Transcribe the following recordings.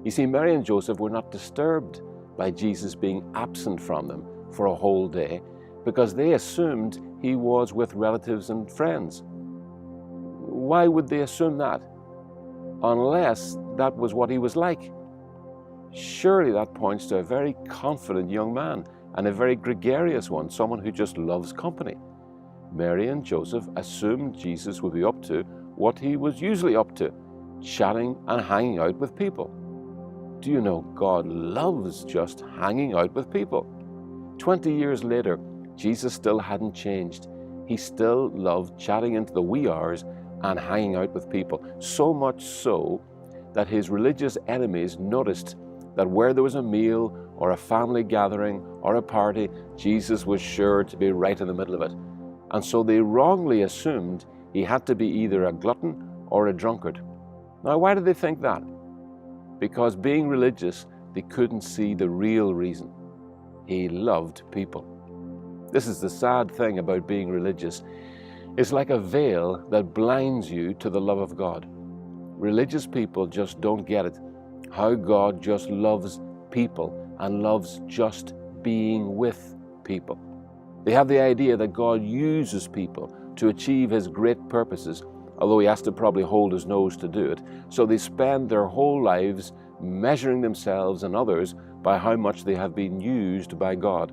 You see, Mary and Joseph were not disturbed by Jesus being absent from them for a whole day because they assumed he was with relatives and friends. Why would they assume that? Unless that was what he was like. Surely that points to a very confident young man and a very gregarious one, someone who just loves company. Mary and Joseph assumed Jesus would be up to what he was usually up to, chatting and hanging out with people. Do you know God loves just hanging out with people? 20 years later, Jesus still hadn't changed. He still loved chatting into the wee hours and hanging out with people, so much so that his religious enemies noticed that where there was a meal or a family gathering or a party, Jesus was sure to be right in the middle of it. And so they wrongly assumed he had to be either a glutton or a drunkard. Now, why did they think that? Because being religious, they couldn't see the real reason. He loved people. This is the sad thing about being religious. It's like a veil that blinds you to the love of God. Religious people just don't get it, how God just loves people and loves just being with people. They have the idea that God uses people to achieve his great purposes, although he has to probably hold his nose to do it. So they spend their whole lives measuring themselves and others by how much they have been used by God.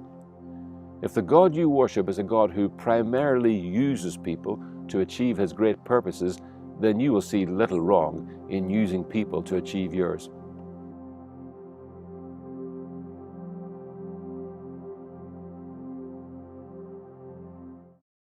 If the God you worship is a God who primarily uses people to achieve his great purposes, then you will see little wrong in using people to achieve yours.